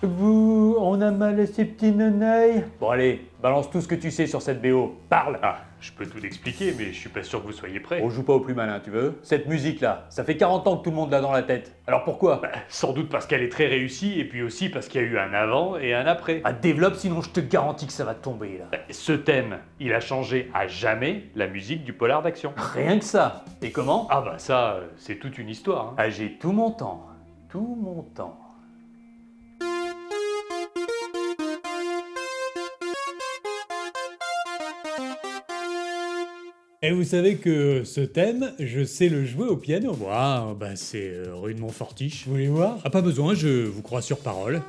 On a mal à ses petits nonailles. Bon allez, balance tout ce que tu sais sur cette BO. Parle. Ah, je peux tout expliquer, mais je suis pas sûr que vous soyez prêts. On joue pas au plus malin, tu veux? Cette musique-là, ça fait 40 ans que tout le monde l'a dans la tête. Alors pourquoi? Sans doute parce qu'elle est très réussie, et puis aussi parce qu'il y a eu un avant et un après. Ah, développe, sinon je te garantis que ça va tomber, là. Ce thème, il a changé à jamais la musique du polar d'action. Rien que ça. Et comment? Ah bah ça, c'est toute une histoire. Ah, j'ai tout mon temps. Tout mon temps. Et vous savez que ce thème, je sais le jouer au piano. Ouah, bah c'est rudement fortiche. Vous voulez voir? Ah, pas besoin, je vous crois sur parole.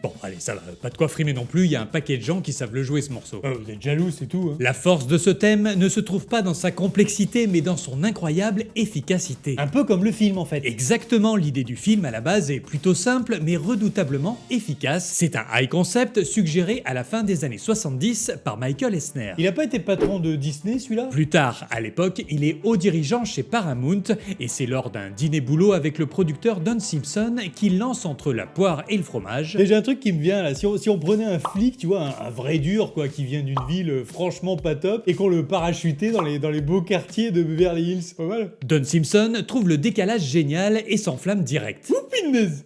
Bon, allez, ça va, pas de quoi frimer non plus, il y a un paquet de gens qui savent le jouer ce morceau. Vous êtes jaloux, c'est tout, hein. La force de ce thème ne se trouve pas dans sa complexité, mais dans son incroyable efficacité. Un peu comme le film, en fait. Exactement, l'idée du film à la base est plutôt simple, mais redoutablement efficace. C'est un high concept suggéré à la fin des années 70 par Michael Eisner. Il a pas été patron de Disney, celui-là? Plus tard, à l'époque, il est haut dirigeant chez Paramount, et c'est lors d'un dîner boulot avec le producteur Don Simpson qu'il lance entre la poire et le fromage. Déjà un truc qui me vient là, si on prenait un flic, tu vois, un vrai dur quoi, qui vient d'une ville franchement pas top, et qu'on le parachutait dans les beaux quartiers de Beverly Hills, pas mal. Don Simpson trouve le décalage génial et s'enflamme direct. Ouh, punaise.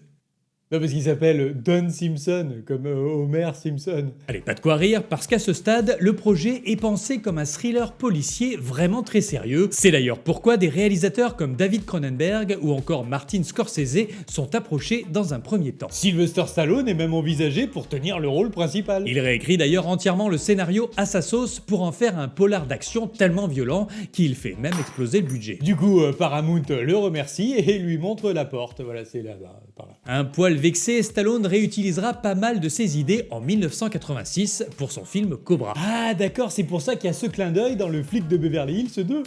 Non, parce qu'il s'appelle Don Simpson, comme Homer Simpson. Allez, pas de quoi rire, parce qu'à ce stade, le projet est pensé comme un thriller policier vraiment très sérieux. C'est d'ailleurs pourquoi des réalisateurs comme David Cronenberg ou encore Martin Scorsese sont approchés dans un premier temps. Sylvester Stallone est même envisagé pour tenir le rôle principal. Il réécrit d'ailleurs entièrement le scénario à sa sauce pour en faire un polar d'action tellement violent qu'il fait même exploser le budget. Du coup, Paramount le remercie et lui montre la porte. Voilà, c'est là-bas, par là. Un poil vexé, Stallone réutilisera pas mal de ses idées en 1986 pour son film Cobra. Ah d'accord, c'est pour ça qu'il y a ce clin d'œil dans le flic de Beverly Hills 2.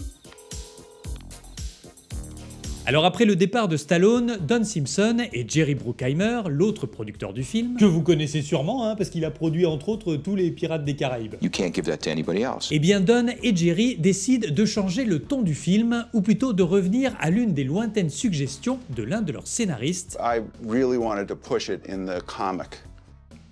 Alors après le départ de Stallone, Don Simpson et Jerry Bruckheimer, l'autre producteur du film, que vous connaissez sûrement, hein, parce qu'il a produit entre autres tous les Pirates des Caraïbes. You can't give that to anybody else. eh bien Don et Jerry décident de changer le ton du film, ou plutôt de revenir à l'une des lointaines suggestions de l'un de leurs scénaristes. I really wanted to push it in the comic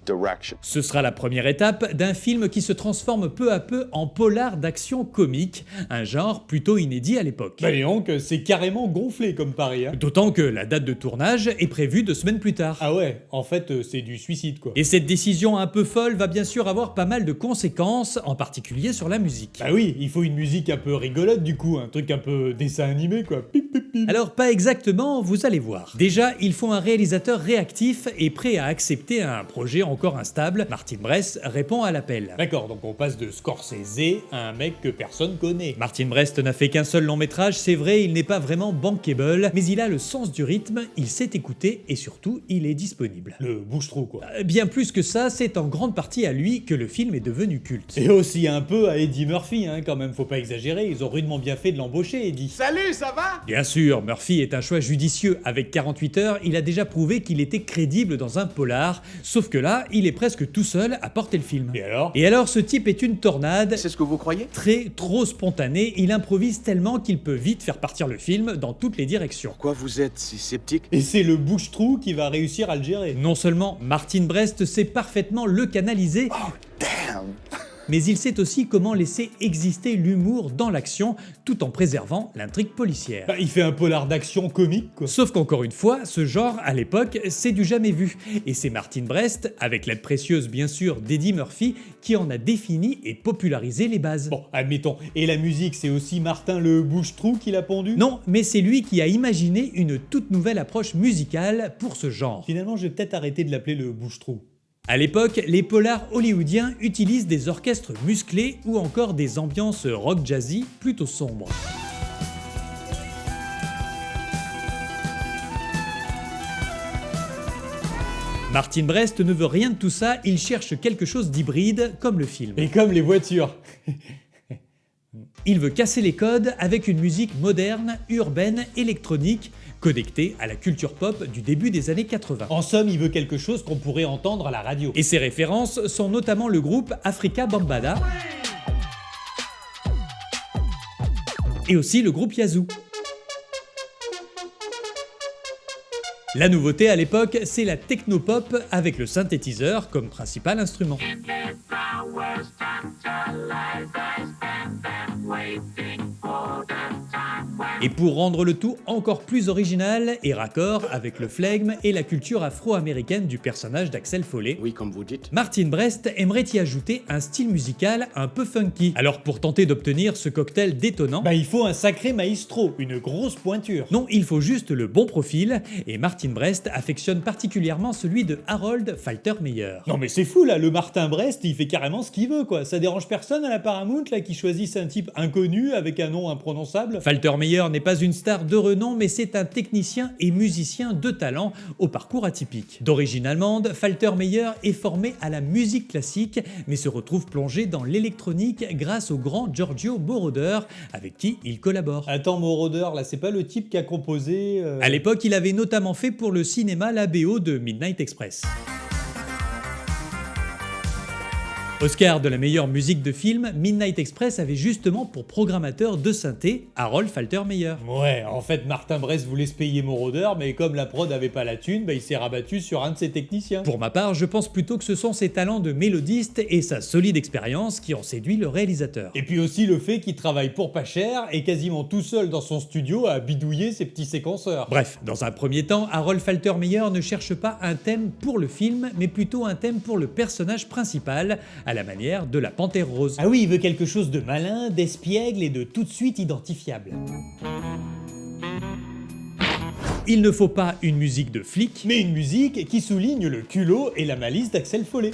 direction. Ce sera la première étape d'un film qui se transforme peu à peu en polar d'action comique, un genre plutôt inédit à l'époque. Bah donc, c'est carrément gonflé comme pari, hein. D'autant que la date de tournage est prévue 2 semaines plus tard. Ah ouais, en fait, c'est du suicide, quoi. Et cette décision un peu folle va bien sûr avoir pas mal de conséquences, en particulier sur la musique. Bah oui, il faut une musique un peu rigolote du coup, un truc un peu dessin animé, quoi. Pip, pip, pip. Alors pas exactement, vous allez voir. Déjà, il faut un réalisateur réactif et prêt à accepter un projet encore instable. Martin Brest répond à l'appel. D'accord, donc on passe de Scorsese à un mec que personne connaît. Martin Brest n'a fait qu'un seul long métrage, c'est vrai, il n'est pas vraiment bankable, mais il a le sens du rythme, il sait écouter et surtout, il est disponible. Le bouche-trou, quoi. Bien plus que ça, c'est en grande partie à lui que le film est devenu culte. Et aussi un peu à Eddie Murphy, hein, quand même, faut pas exagérer, ils ont rudement bien fait de l'embaucher, Eddie. Salut, ça va? Bien sûr, Murphy est un choix judicieux. Avec 48 heures, il a déjà prouvé qu'il était crédible dans un polar, sauf que là, il est presque tout seul à porter le film. Et alors, ce type est une tornade. C'est ce que vous croyez? Trop spontané, il improvise tellement qu'il peut vite faire partir le film dans toutes les directions. Pourquoi vous êtes si sceptique? Et c'est le bouche-trou qui va réussir à le gérer. Non seulement Martin Brest sait parfaitement le canaliser, Damn. mais il sait aussi comment laisser exister l'humour dans l'action tout en préservant l'intrigue policière. Bah, il fait un polar d'action comique, quoi. Sauf qu'encore une fois, ce genre, à l'époque, c'est du jamais vu. Et c'est Martin Brest, avec l'aide précieuse bien sûr d'Eddie Murphy, qui en a défini et popularisé les bases. Bon, admettons. Et la musique, c'est aussi Martin le bouche-trou qui l'a pondu? Non, mais c'est lui qui a imaginé une toute nouvelle approche musicale pour ce genre. Finalement, je vais peut-être arrêter de l'appeler le bouche-trou. À l'époque, les polars hollywoodiens utilisent des orchestres musclés ou encore des ambiances rock jazzy plutôt sombres. Martin Brest ne veut rien de tout ça, il cherche quelque chose d'hybride comme le film. Et comme les voitures. Il veut casser les codes avec une musique moderne, urbaine, électronique, connectée à la culture pop du début des années 80. En somme, il veut quelque chose qu'on pourrait entendre à la radio. Et ses références sont notamment le groupe Afrika Bambaataa et aussi le groupe Yazoo. La nouveauté à l'époque, c'est la technopop avec le synthétiseur comme principal instrument. Et pour rendre le tout encore plus original et raccord avec le flegme et la culture afro-américaine du personnage d'Axel Foley, Oui, comme vous dites. Martin Brest aimerait y ajouter un style musical un peu funky. Alors pour tenter d'obtenir ce cocktail détonnant, Bah il faut un sacré maestro, une grosse pointure. non, il faut juste le bon profil, et Martin Brest affectionne particulièrement celui de Harold Faltermeyer. Non mais c'est fou là, le Martin Brest, il fait carrément ce qu'il veut quoi. Ça dérange personne à la Paramount là qui choisisse un type inconnu avec un nom imprononçable? Faltermeyer n'est pas une star de renom, mais c'est un technicien et musicien de talent au parcours atypique. D'origine allemande, Faltermeyer est formé à la musique classique, mais se retrouve plongé dans l'électronique grâce au grand Giorgio Moroder, avec qui il collabore. Attends, Moroder, là c'est pas le type qui a composé... À l'époque, il avait notamment fait pour le cinéma la BO de Midnight Express. Oscar de la meilleure musique de film, Midnight Express avait justement pour programmateur de synthé Harold Faltermeyer. Ouais, en fait Martin Brest voulait se payer Moroder, mais comme la prod avait pas la thune, bah il s'est rabattu sur un de ses techniciens. Pour ma part, je pense plutôt que ce sont ses talents de mélodiste et sa solide expérience qui ont séduit le réalisateur. Et puis aussi le fait qu'il travaille pour pas cher et quasiment tout seul dans son studio à bidouiller ses petits séquenceurs. Bref, dans un premier temps, Harold Faltermeyer ne cherche pas un thème pour le film, mais plutôt un thème pour le personnage principal, à la manière de la Panthère Rose. Ah oui, il veut quelque chose de malin, d'espiègle et de tout de suite identifiable. Il ne faut pas une musique de flic, Mais une musique qui souligne le culot et la malice d'Axel Foley.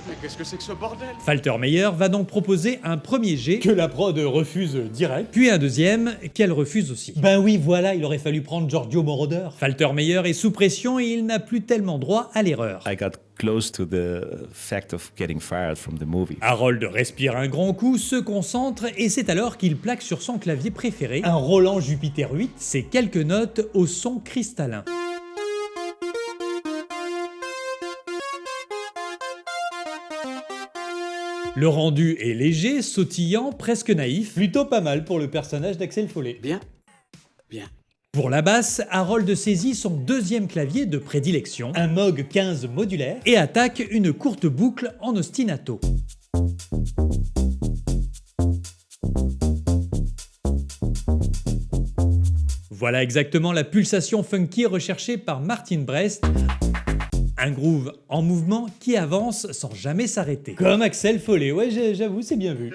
Mais qu'est-ce que c'est que ce bordel? Faltermeyer va donc proposer un premier jet, Que la prod refuse direct. puis un deuxième qu'elle refuse aussi. Ben oui, voilà, il aurait fallu prendre Giorgio Moroder. Faltermeyer est sous pression et il n'a plus tellement droit à l'erreur. I got close to the fact of getting fired from the movie. Harold respire un grand coup, se concentre et c'est alors qu'il plaque sur son clavier préféré Un Roland Jupiter 8. ces quelques notes au son cristallin. Le rendu est léger, sautillant, presque naïf. Plutôt pas mal pour le personnage d'Axel Foley. Bien. Bien. Pour la basse, Harold saisit son deuxième clavier de prédilection Un Moog 15 modulaire. et attaque une courte boucle en ostinato. Voilà exactement la pulsation funky recherchée par Martin Brest. Un groove en mouvement qui avance sans jamais s'arrêter. Comme Axel Foley, ouais j'avoue, c'est bien vu.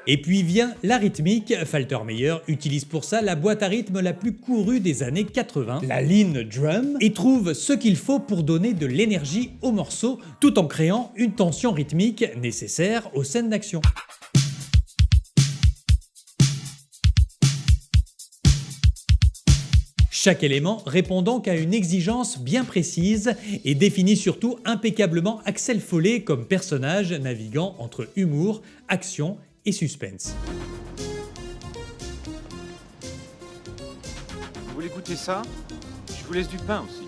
Et puis vient la rythmique. Faltermeyer utilise pour ça la boîte à rythme la plus courue des années 80. La ligne drum. Et trouve ce qu'il faut pour donner de l'énergie au morceau, tout en créant une tension rythmique nécessaire aux scènes d'action. Chaque élément répond donc à une exigence bien précise et définit surtout impeccablement Axel Foley comme personnage naviguant entre humour, action et suspense. Vous voulez goûter ça? Je vous laisse du pain aussi.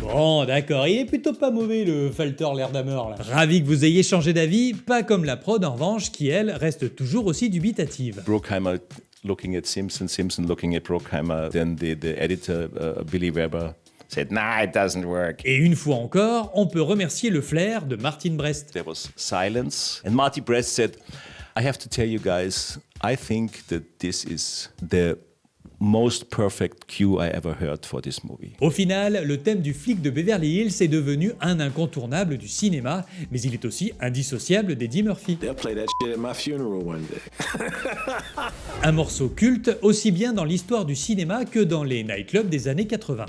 Bon, d'accord, il est plutôt pas mauvais le Falter Lerdamer là. Ravi que vous ayez changé d'avis, pas comme la prod en revanche qui elle reste toujours aussi dubitative. Bruckheimer looking at Simpson, Simpson looking at Bruckheimer. Then the editor, Billy Weber, said, "Nah, it doesn't work." Et une fois encore, on peut remercier le flair de Martin Brest. There was silence, and Marty Brest said, "I have to tell you guys, I think that this is the most perfect cue I ever heard for this movie." Au final, le thème du flic de Beverly Hills est devenu un incontournable du cinéma, mais il est aussi indissociable d'Eddie Murphy. They'll play that shit at my funeral one day. Un morceau culte aussi bien dans l'histoire du cinéma que dans les nightclubs des années 80.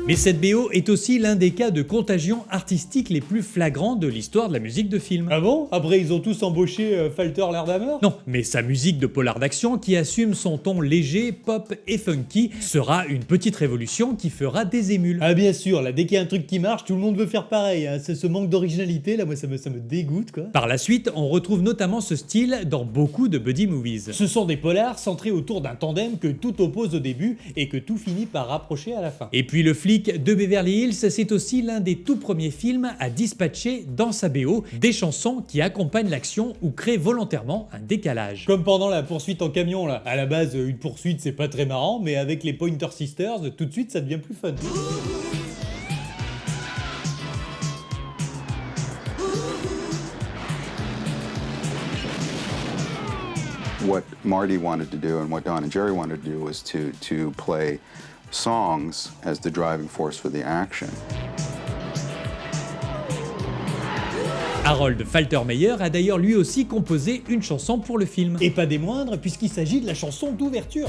Mais cette BO est aussi l'un des cas de contagion artistique les plus flagrants de l'histoire de la musique de film. Ah bon? Après ils ont tous embauché Falter Lerdamer? Non, mais sa musique de polar d'action qui assume son ton léger, pop et funky sera une petite révolution qui fera des émules. Ah bien sûr, là dès qu'il y a un truc qui marche, tout le monde veut faire pareil, hein. C'est ce manque d'originalité là, moi ça me dégoûte quoi. Par la suite, on retrouve notamment ce style dans beaucoup de buddy movies. Ce sont des polars centrés autour d'un tandem que tout oppose au début et que tout finit par rapprocher à la fin. Et puis le flic flics de Beverly Hills, c'est aussi l'un des tout premiers films à dispatcher dans sa BO des chansons qui accompagnent l'action ou créent volontairement un décalage. Comme pendant la poursuite en camion là. À la base, une poursuite c'est pas très marrant, mais avec les Pointer Sisters, tout de suite ça devient plus fun. What Marty wanted to do and what Don and Jerry wanted to do was to play songs as the driving force for the action. Harold Faltermeyer a d'ailleurs lui aussi composé une chanson pour le film. Et pas des moindres, puisqu'il s'agit de la chanson d'ouverture.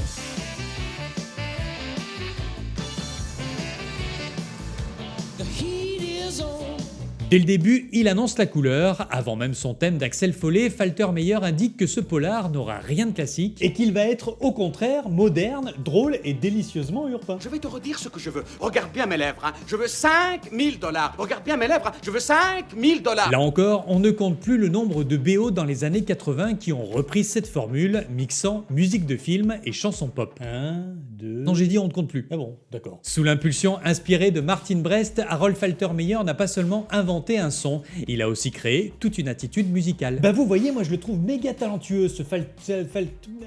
Dès le début, il annonce la couleur. Avant même son thème d'Axel Follet, Faltermeyer indique que ce polar n'aura rien de classique Et qu'il va être au contraire moderne, drôle et délicieusement urbain. Je vais te redire ce que je veux. Regarde bien mes lèvres, hein. Je veux 5 000 $. Regarde bien mes lèvres, hein. Je veux 5 000 $. Là encore, on ne compte plus le nombre de BO dans les années 80 qui ont repris cette formule, mixant musique de film et chansons pop. 1, 2... Non, j'ai dit on ne compte plus. Ah bon, d'accord. Sous l'impulsion inspirée de Martin Brest, Harold Faltermeyer n'a pas seulement inventé un son, il a aussi créé toute une attitude musicale. Bah vous voyez, moi je le trouve méga talentueux, ce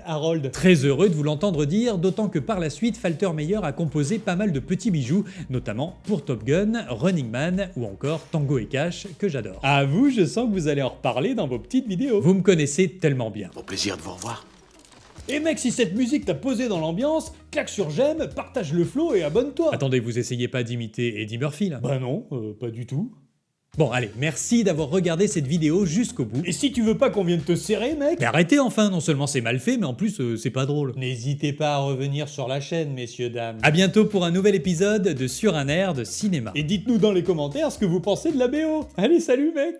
Harold. Très heureux de vous l'entendre dire, d'autant que par la suite, Faltermeyer a composé pas mal de petits bijoux, notamment pour Top Gun, Running Man ou encore Tango et Cash, que j'adore. À vous, je sens que vous allez en reparler dans vos petites vidéos. Vous me connaissez tellement bien. Au plaisir de vous revoir. Et mec, si cette musique t'a posé dans l'ambiance, claque sur j'aime, partage le flow et abonne-toi. Attendez, vous essayez pas d'imiter Eddie Murphy là? Bah non, pas du tout. Bon allez, merci d'avoir regardé cette vidéo jusqu'au bout. Et si tu veux pas qu'on vienne te serrer, mec, Mais arrêtez enfin, non seulement c'est mal fait, mais en plus c'est pas drôle. n'hésitez pas à revenir sur la chaîne, messieurs, dames. A bientôt pour un nouvel épisode de Sur un air de cinéma. Et dites-nous dans les commentaires ce que vous pensez de la BO. Allez, salut mec.